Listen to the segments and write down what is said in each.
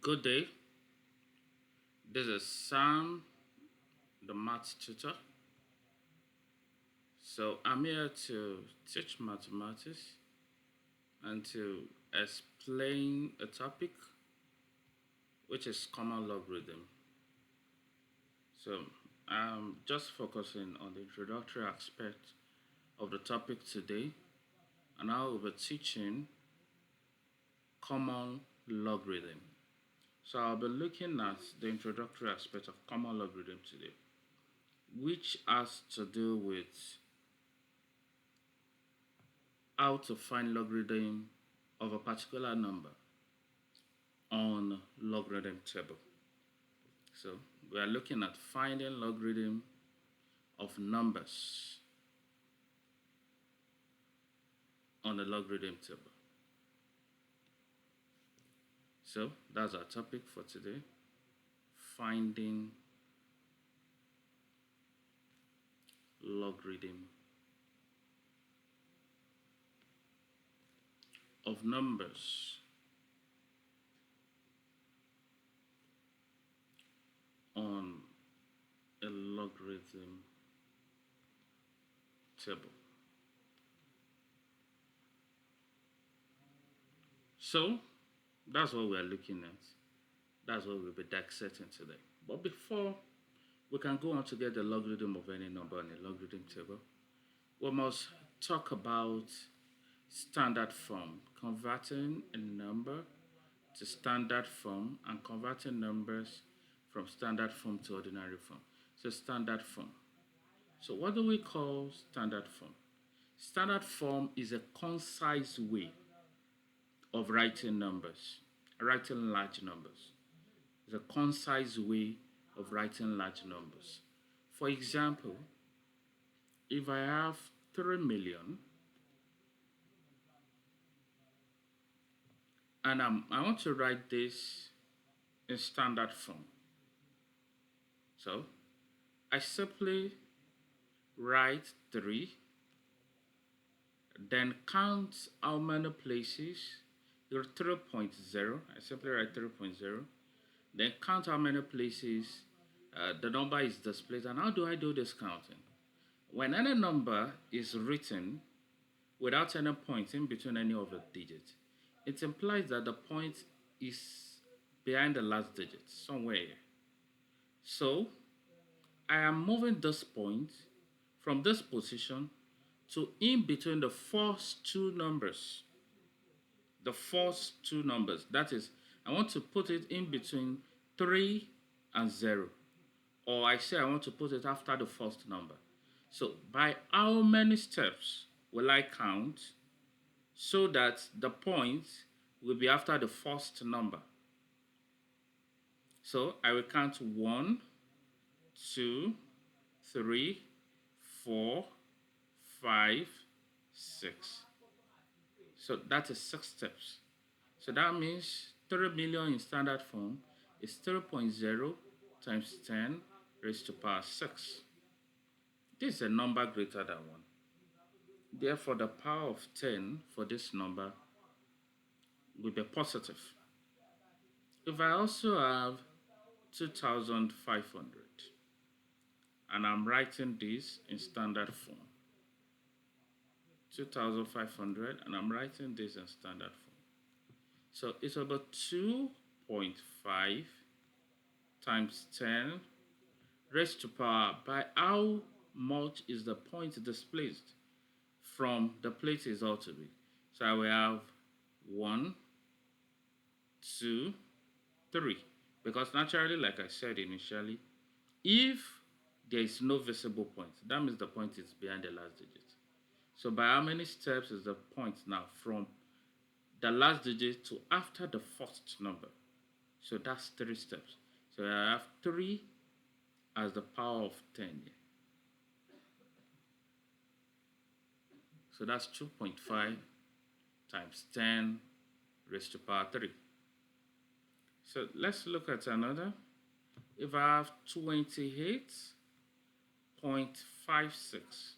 Good day. This is Sam, the math tutor. So I'm here to teach mathematics and to explain a topic which is common logarithm. So I'm just focusing on the introductory aspect of the topic today, and I will be teaching common logarithm. So I'll be looking at the introductory aspect of common logarithm today, which has to do with how to find logarithm of a particular number on logarithm table. So we are looking at finding logarithm of numbers on the logarithm table. So that's our topic for today, finding logarithm of numbers on a logarithm table. So that's what we are looking at. That's what we'll be dissecting today. But before we can go on to get the logarithm of any number on a logarithm table, we must talk about standard form, converting a number to standard form and converting numbers from standard form to ordinary form. So standard form. So what do we call standard form? Standard form is a concise way of writing numbers, writing large numbers. It's a concise way of writing large numbers. For example, if I have 3 million and I want to write this in standard form. So I simply write 3, then count how many places, your 3.0, I simply write 3.0, then count how many places the number is displayed. And how do I do this counting? When any number is written without any point in between any of the digits, it implies that the point is behind the last digit, somewhere here. So I am moving this point from this position to in between the first two numbers. The first two numbers. That is, I want to put it in between 3 and 0. Or I say I want to put it after the first number. So by how many steps will I count so that the point will be after the first number? So I will count 1, 2, 3, 4, 5, 6. So that is 6 steps. So that means 3 million in standard form is 3.0 times 10 raised to power 6. This is a number greater than 1. Therefore, the power of 10 for this number will be positive. If I also have 2,500 and I'm writing this in standard form, 2,500 and I'm writing this in standard form. So it's about 2.5 times 10 raised to power by how much is the point displaced from the place is ought to be. So I will have 1, 2, 3. Because naturally, like I said initially, if there is no visible point, that means the point is behind the last digit. So by how many steps is the point now from the last digit to after the first number? So that's 3 steps. So I have 3 as the power of 10 here. So that's 2.5 times 10 raised to power 3. So let's look at another. If I have 28.56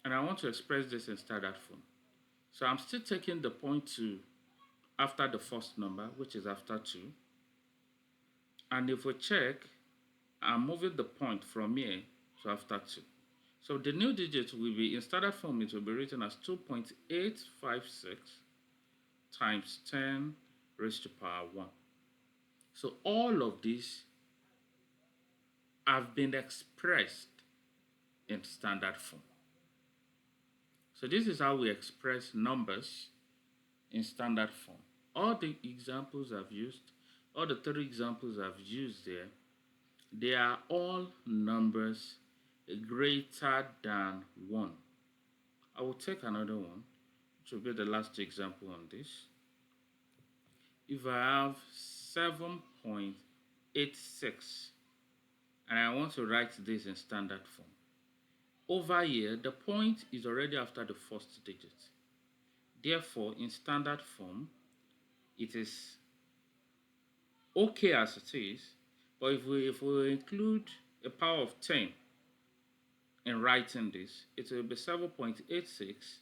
and I want to express this in standard form. So I'm still taking the point to after the first number, which is after 2. And if we check, I'm moving the point from here to after 2. So the new digit will be, in standard form, it will be written as 2.856 times 10 raised to power 1. So all of these have been expressed in standard form. So this is how we express numbers in standard form. All the examples I've used, all the 3 examples I've used there, they are all numbers greater than 1. I will take another one, which will be the last example on this. If I have 7.86 and I want to write this in standard form, over here, the point is already after the first digit. Therefore, in standard form, it is okay as it is, but if we include a power of 10 in writing this, it will be 7.86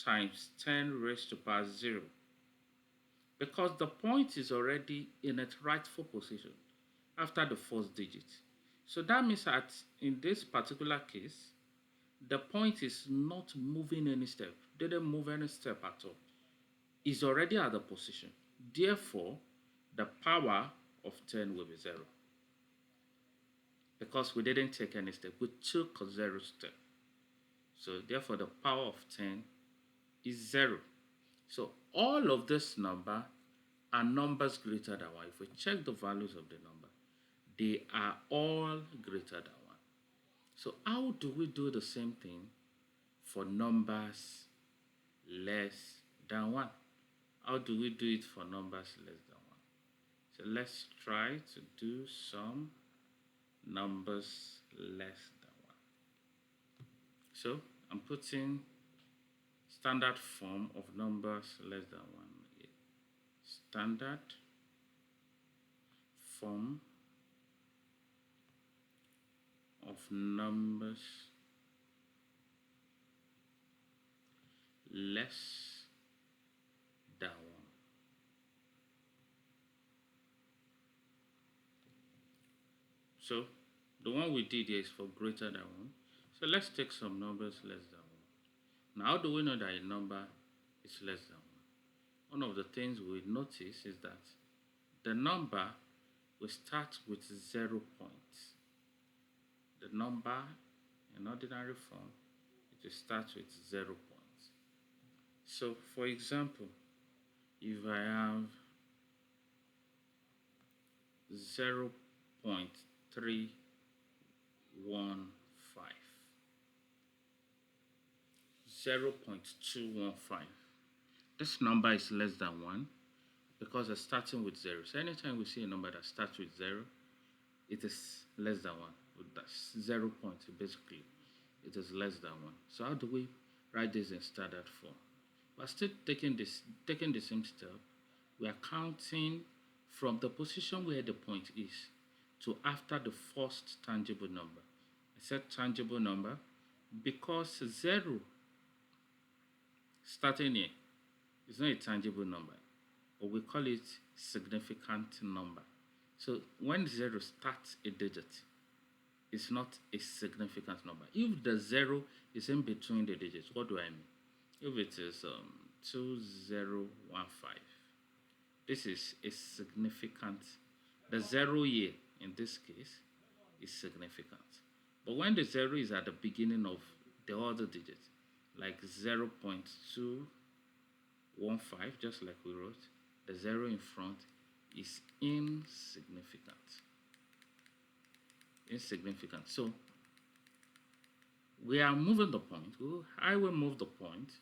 times 10 raised to power 0, because the point is already in its rightful position after the first digit. So that means that in this particular case, the point is not moving any step, didn't move any step at all. It's already at the position. Therefore, the power of 10 will be 0. Because we didn't take any step, we took a 0 step. So therefore, the power of 10 is 0. So all of this number are numbers greater than 1. If we check the values of the number, they are all greater than 1. So how do we do the same thing for numbers less than 1? How do we do it for numbers less than 1? So let's try to do some numbers less than 1. So I'm putting standard form of numbers less than 1 here. Standard form of numbers less than 1. So the one we did here is for greater than 1. So let's take some numbers less than 1. Now, how do we know that a number is less than 1? One of the things we notice is that the number will start with 0 points. The number in ordinary form, it will start with 0 points. So for example, if I have 0.315, 0.215, this number is less than 1 because it's starting with 0. So anytime we see a number that starts with 0, it is less than 1. That's 0 points basically. It is less than 1. So how do we write this in standard form? We're still taking the same step. We are counting from the position where the point is to after the first tangible number. I said tangible number because 0 starting here is not a tangible number, but we call it significant number. So when 0 starts a digit, it's not a significant number. If the 0 is in between the digits, what do I mean? If it is 2015, this is a significant, the 0 here in this case is significant. But when the 0 is at the beginning of the other digit, like 0.215, just like we wrote, the 0 in front is insignificant. So we are moving the point. I will move the point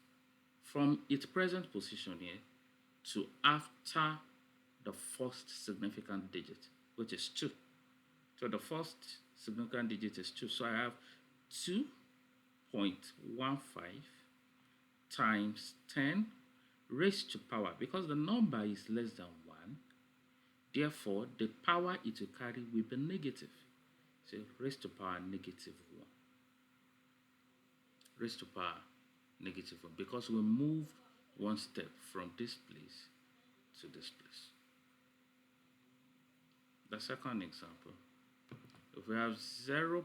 from its present position here to after the first significant digit, which is 2. So the first significant digit is 2. So I have 2.15 times 10 raised to power. Because the number is less than 1, therefore the power it will carry will be negative. So raised to power negative 1. Raised to power negative 1. Because we move one step from this place to this place. The second example, if we have 0.000789,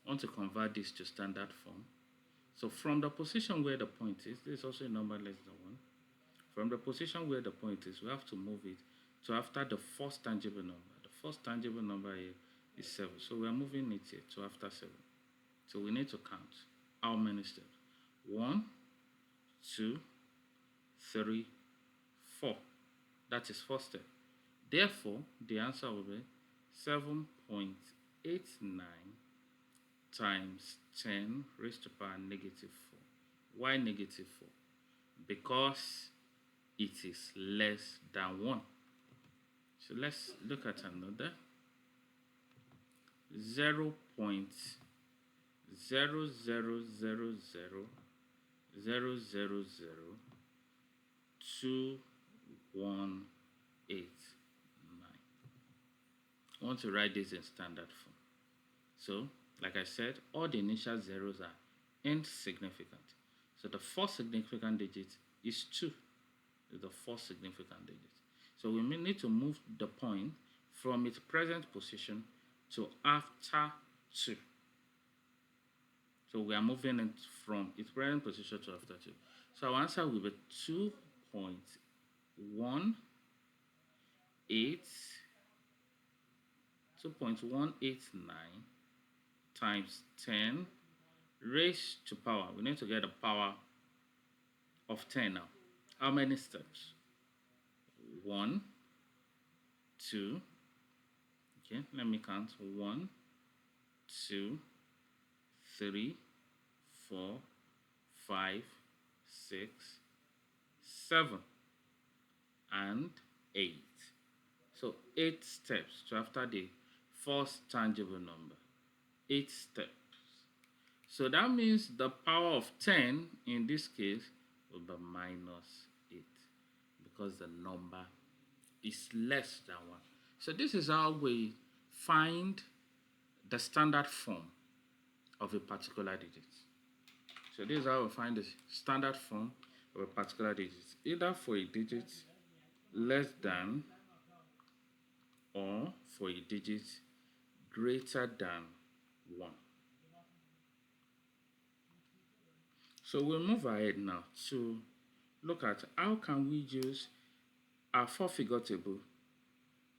I want to convert this to standard form. So from the position where the point is, this is also a number less than 1. From the position where the point is, we have to move it to after the first tangible number. The first tangible number here is 7. So we are moving it here to after 7. So we need to count how many steps. 1, 2, 3, 4. That is first step. Therefore, the answer will be 7.89 times 10 raised to the power negative 4. Why negative 4? Because it is less than 1. So let's look at another. 0.0000002189. I want to write this in standard form. So, like I said, all the initial zeros are insignificant. So the first significant digit is 2. Is the first significant digit. So we may need to move the point from its present position to after 2. So we are moving it from its present position to after 2. So our answer will be 2.189 times 10 raised to power. We need to get the power of 10 now. How many steps? 1, 2. Okay, let me count. 1, 2, 3, 4, 5, 6, 7, and 8. So 8 steps to after the first tangible number. 8 steps. So that means the power of 10 in this case will be minus 8 because the number is less than 1. So this is how we find the standard form of a particular digit. So this is how we find the standard form of a particular digit, either for a digit less than or for a digit greater than 1. So we'll move ahead now to look at how can we use our 4-figure table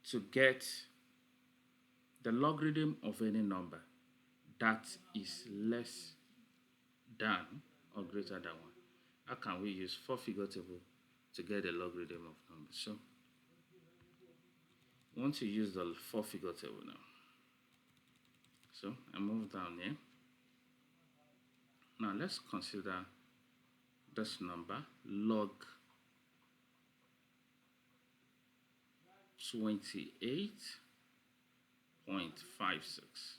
to get the logarithm of any number that is less than or greater than 1. How can we use 4-figure table to get the logarithm of numbers? So we want to use the 4-figure table now. So I move down here. Now let's consider this number, log 28.56.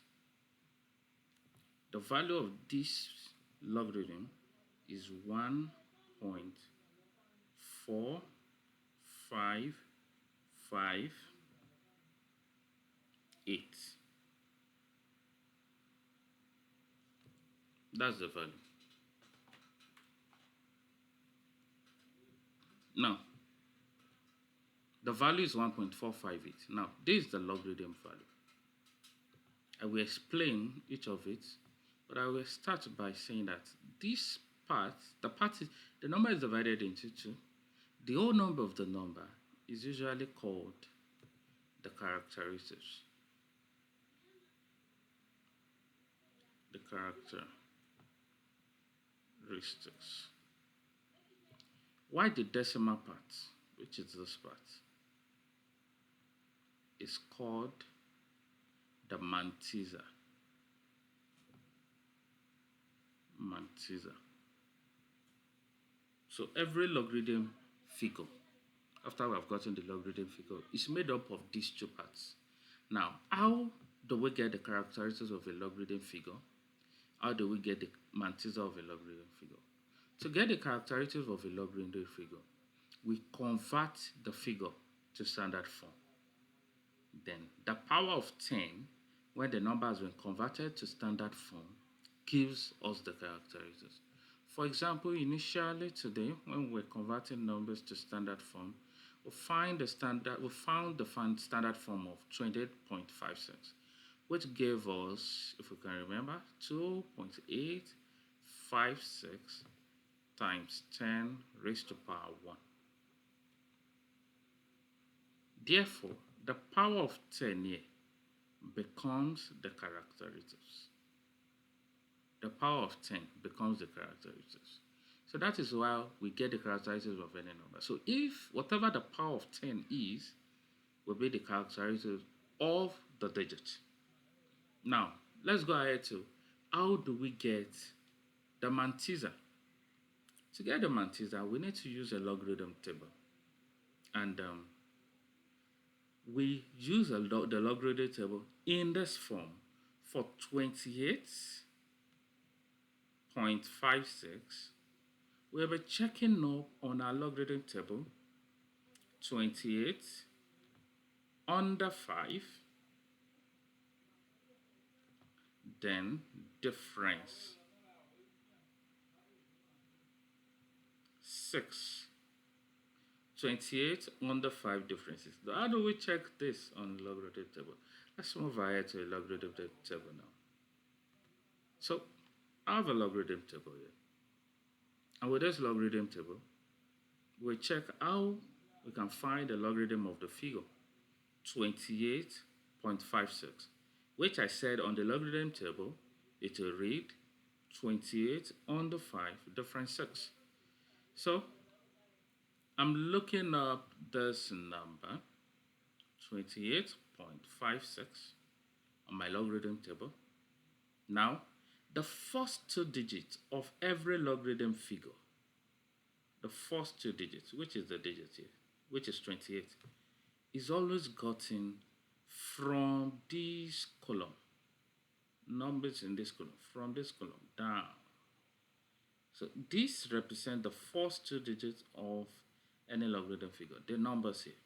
The value of this logarithm is 1.4558. That's the value. Now, the value is 1.458. Now, this is the logarithm value. I will explain each of it, but I will start by saying that this part, the number is divided into 2. The whole number of the number is usually called the characteristics. The characteristics. Why the decimal part, which is this part, is called the mantissa. So every logarithm figure, after we have gotten the logarithm figure, is made up of these 2 parts. Now, how do we get the characteristics of a logarithm figure? How do we get the mantissa of a logarithm figure? To get the characteristics of a logarithm figure, we convert the figure to standard form. Then the power of 10, when the number has been converted to standard form, gives us the characteristics. For example, initially today, when we're converting numbers to standard form, we found the standard form of 28.56, which gave us, if we can remember, 2.856 times 10 raised to power 1. Therefore, the power of 10 here becomes the characteristics. The power of 10 becomes the characteristics. So that is why we get the characteristics of any number. So if whatever the power of 10 is, will be the characteristics of the digit. Now, let's go ahead to how do we get the mantissa? To get the mantissa, we need to use a logarithm table. And we use the logarithm table in this form for 28.56. We'll be checking up on our logarithm table 28 under 5, then difference 6. 28 under 5 differences. How do we check this on the logarithm table? Let's move ahead to a logarithm table now. So I have a logarithm table here. And with this logarithm table, we check how we can find the logarithm of the figure 28.56, which I said on the logarithm table, it will read 28 under 5 difference 6. So I'm looking up this number 28.56 on my logarithm table. Now, the first two digits of every logarithm figure, the first two digits, which is the digit here, which is 28, is always gotten from this column. Numbers in this column, from this column down. So this represents the first two digits of any logarithm figure, the numbers here.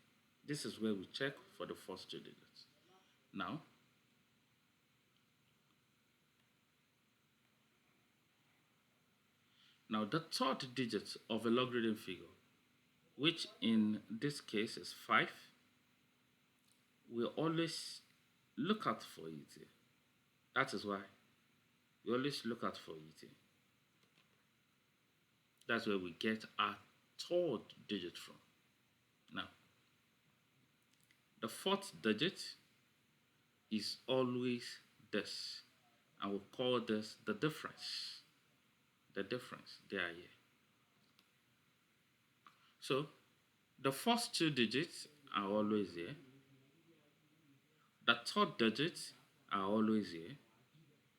This is where we check for the first two digits. Now the third digit of a logarithm figure, which in this case is 5, we always look out for it here. That is why we always look out for it here. That's where we get our third digit from. Now, the fourth digit is always this, and we'll call this the difference. The difference, they are here. So, the first two digits are always here. The third digits are always here,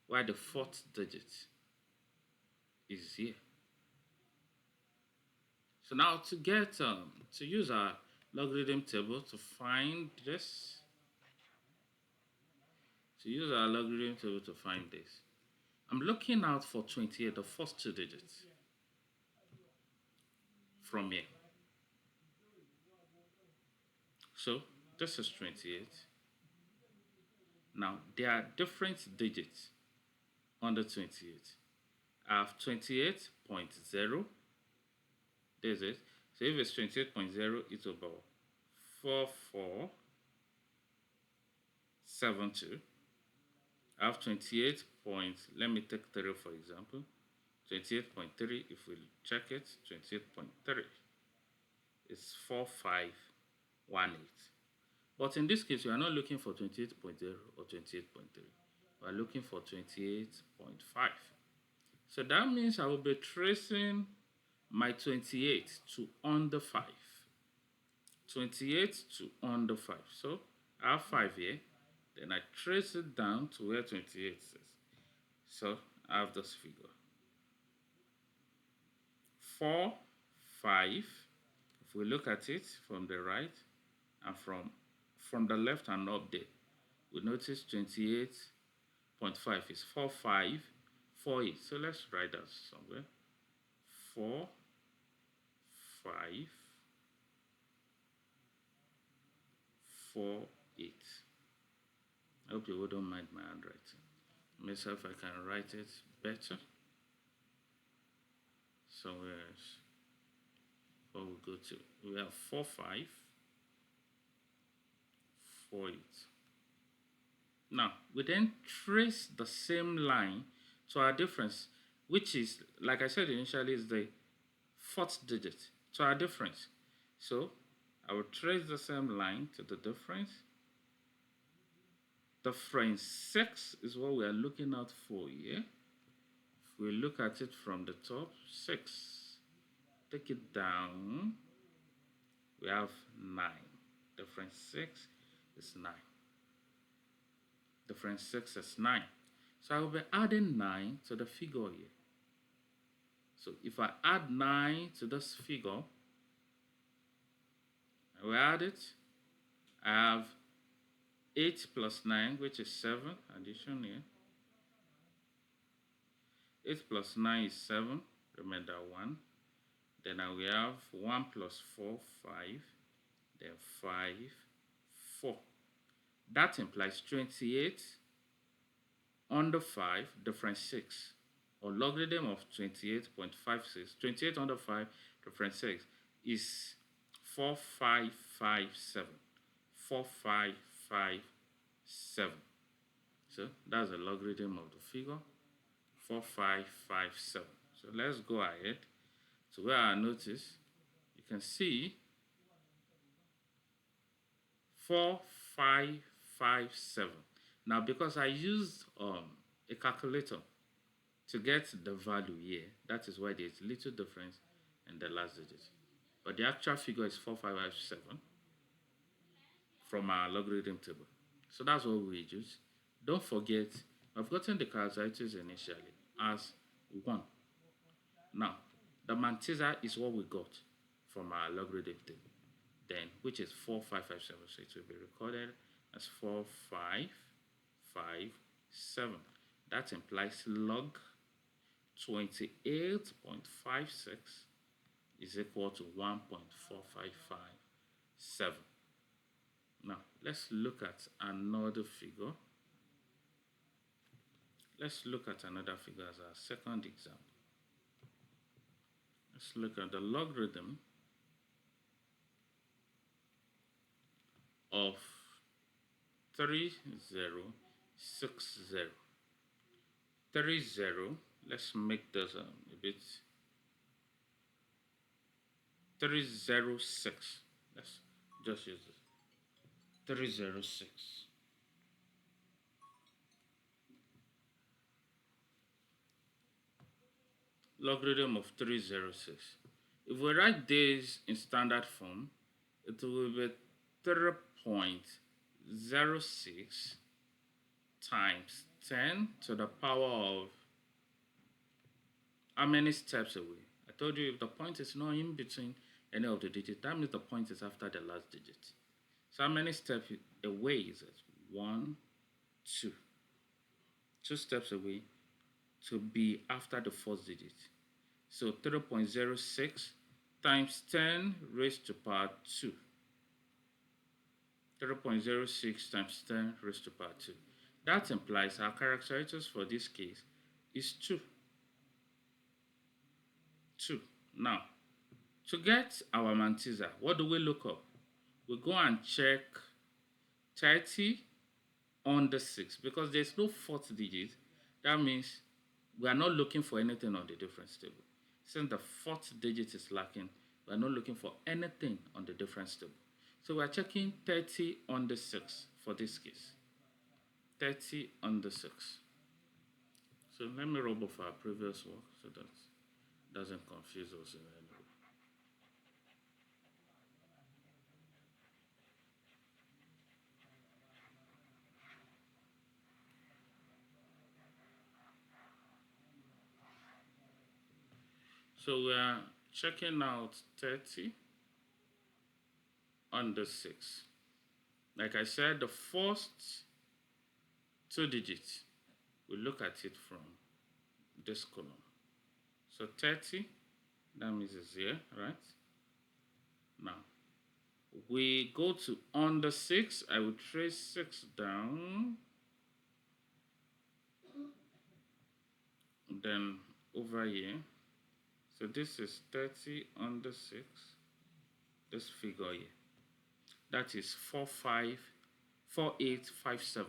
while the fourth digit is here. So now to get to use our logarithm table to find this, I'm looking out for 28, the first two digits from here. So this is 28. Now there are different digits under 28. I have 28.0. There's it. So if it's 28.0, it's about 4472. I have 28 points. Let me take 3 for example. 28.3, if we check it, 28.3 is 4518. But in this case, we are not looking for 28.0 or 28.3. We are looking for 28.5. So that means I will be tracing my 28 to under 5. 28 to under 5. So I have 5 here. Then I trace it down to where 28 is. So I have this figure. 4, 5. If we look at it from the right and from the left and up there, we notice 28.5 is 4, 5, 4, 8. So let's write that somewhere. 4, 5, 4, 8. I hope you wouldn't mind my handwriting. Myself, I can write it better. So where's what we go to? We have 4, 5, 4, 8. Now, we then trace the same line to our difference, which is, like I said initially, is the fourth digit to our difference. So, I will trace the same line to the difference. Difference 6 is what we are looking out for here. If we look at it from the top, 6. Take it down. We have 9. Difference 6 is 9. Difference 6 is 9. So I will be adding 9 to the figure here. So if I add 9 to this figure, I will add it. I have 8 plus 9, which is 7, addition here. 8 plus 9 is 7, remainder 1. Then I will have 1 plus 4, 5, then 5, 4. That implies 28 under 5, difference 6, or logarithm of 28.56. 28 under 5, difference 6 is 4557. 4557. So that's the logarithm of the figure, 4557. So let's go ahead to where I notice you can see 4557. Now, because I used a calculator to get the value here, that is why there's little difference in the last digit. But the actual figure is 4557 from our logarithm table. So that's what we use. Don't forget, I've gotten the characteristics initially as 1. Now, the mantissa is what we got from our logarithm table, then which is 4557. So it will be recorded as 4557. That implies log 28.56 is equal to 1.4557. Now, let's look at another figure. Let's look at another figure as our second example. Let's look at the logarithm of 3060. 30, let's make this a bit 306. Let's just use this. 306. Logarithm of 306. If we write this in standard form, it will be 3.06 times 10 to the power of how many steps away? I told you if the point is not in between any of the digits, that means the point is after the last digit. So how many steps away is it? 1, 2. 2 steps away to be after the fourth digit. So 3.06 times 10 raised to power 2. 0.06 times 10 raised to power 2. That implies our characteristics for this case is 2. 2. Now, to get our mantissa, what do we look up? We go and check 30 under 6 because there's no fourth digit. That means we are not looking for anything on the difference table. Since the fourth digit is lacking, we are not looking for anything on the difference table. So we are checking 30 under 6 for this case. 30 under 6. So let me rub off our previous work so that it doesn't confuse us in any way. So we are checking out 30 under 6. Like I said, the first 2 digits, we look at it from this column. So 30, that means it's here, right? Now, we go to under 6. I will trace 6 down. then over here, so this is 30 under 6, this figure here, that is 4857.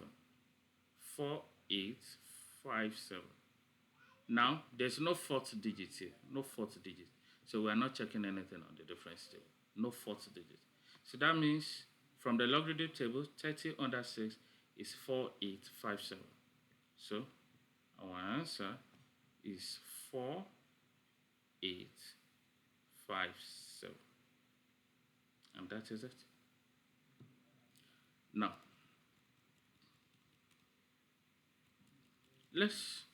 4857. Now there's no fourth digit here, no fourth digit, so we are not checking anything on the difference table, no fourth digit. So that means from the logarithm table, 30 under 6 is 4857. So our answer is 4857, and that is it. Now let's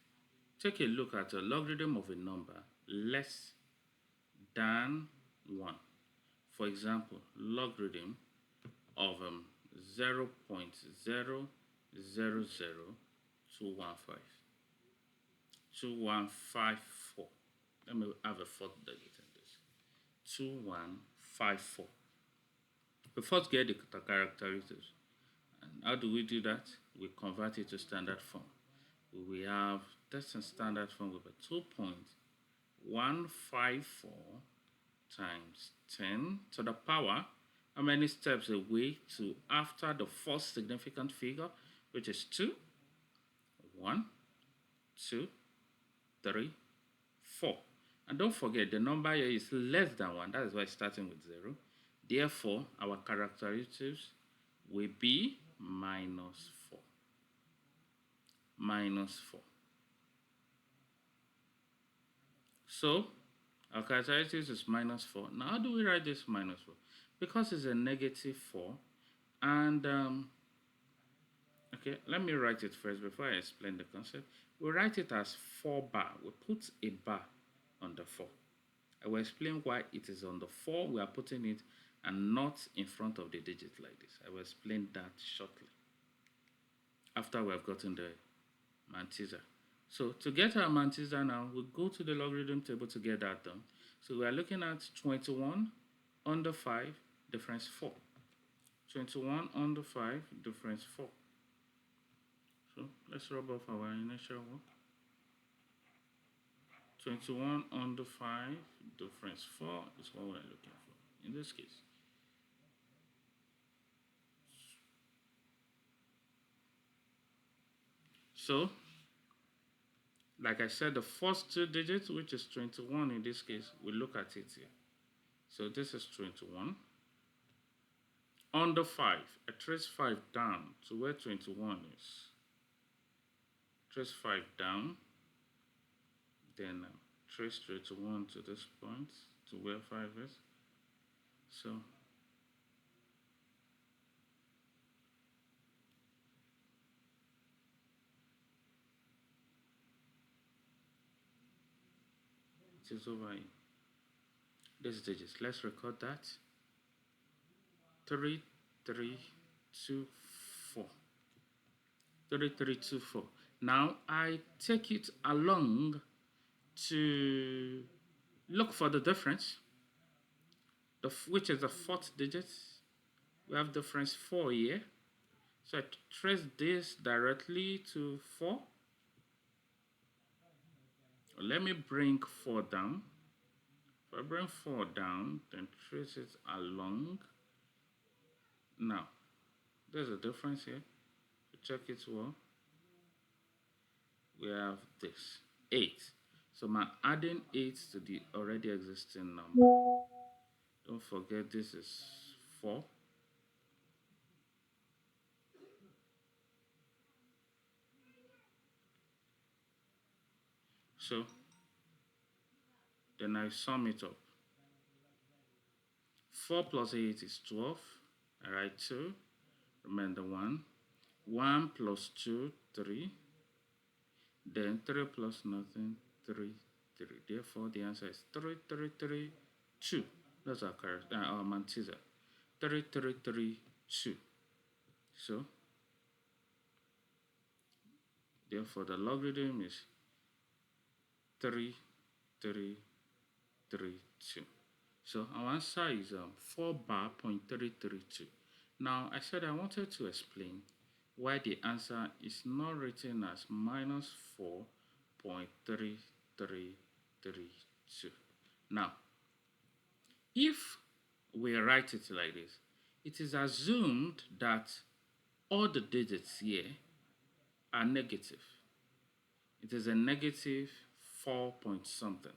take a look at a logarithm of a number less than 1. For example, logarithm of 0.000215. 2154. Let me have a fourth digit in this. 2154. We first get the characteristics. And how do we do that? We convert it to standard form. We have this in standard form with a 2.154 times 10 to the power. How many steps away to after the first significant figure, which is 2? 1, 2, 3, 4. And don't forget, the number here is less than 1. That is why it's starting with 0. Therefore, our characteristics will be minus 4. Minus 4. So, our characteristics is minus 4. Now, how do we write this minus 4? Because it's a negative 4. And, okay, let me write it first before I explain the concept. We write it as 4 bar. We put a bar on the 4. I will explain why it is on the 4. We are putting it and not in front of the digit like this. I will explain that shortly after we have gotten the mantissa. So to get our mantissa now, we go to the logarithm table to get that done. So we are looking at 21 under 5, difference 4. 21 under 5, difference 4. So let's rub off our initial work. 21 under 5, difference 4 is what we're looking for in this case. So, like I said, the first two digits, which is 21 in this case, we look at it here. So this is 21. Under 5, I trace 5 down to where 21 is. Trace 5 down, then trace 21 to this point, to where 5 is. So it is over here. These digits, let's record that. 3, 3, 2, 4. 3, 3, 2, 4. Now I take it along to look for the difference, which is the fourth digit. We have difference 4 here. So I trace this directly to 4. Let me bring 4 down. If I bring 4 down, then trace it along. Now, there's a difference here. Check it well. We have this 8. So I'm adding 8 to the already existing number. Don't forget this is 4. So then I sum it up. 4 plus 8 is 12. I write 2. Remember 1. 1 plus 2, 3. Then 3 plus nothing, 3, 3. Therefore, the answer is 3, 3, 3, 2. That's our mantissa. 3, 3, 3, 2. So, therefore, the logarithm is 3, 3, 3, 2. So, our answer is 4 bar 0.332. Now, I said I wanted to explain why the answer is not written as minus 0.3332. Now, if we write it like this, it is assumed that all the digits here are negative. It is a negative 4 point something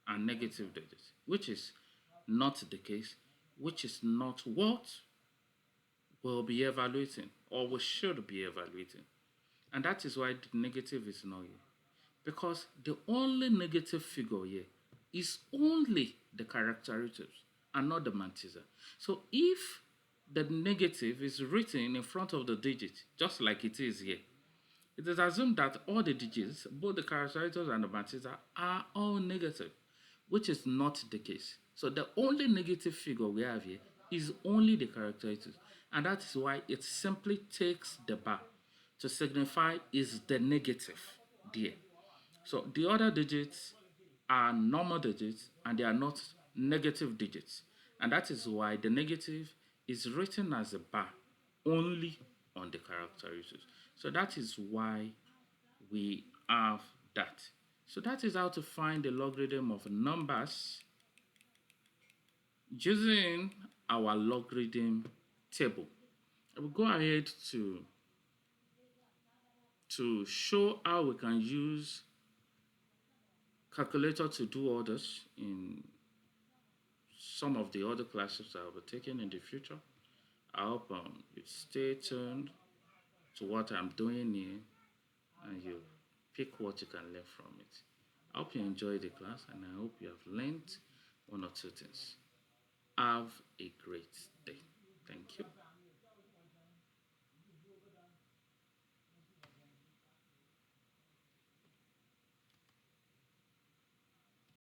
and negative digits, which is not the case, which is not what we'll be evaluating or we should be evaluating. And that is why the negative is not here. Because the only negative figure here is only the characteristics and not the mantissa. So if the negative is written in front of the digit, just like it is here, it is assumed that all the digits, both the characteristics and the mantissa, are all negative, which is not the case. So the only negative figure we have here is only the characteristics, and that is why it simply takes the bar to signify is the negative there. So the other digits are normal digits and they are not negative digits. And that is why the negative is written as a bar only on the characteristics. So that is why we have that. So that is how to find the logarithm of numbers using our logarithm table. I will go ahead to show how we can use calculator to do all this in some of the other classes I will be taking in the future. I hope you stay tuned to what I'm doing here and you pick what you can learn from it. I hope you enjoy the class and I hope you have learned one or two things. Have a great day. Thank you.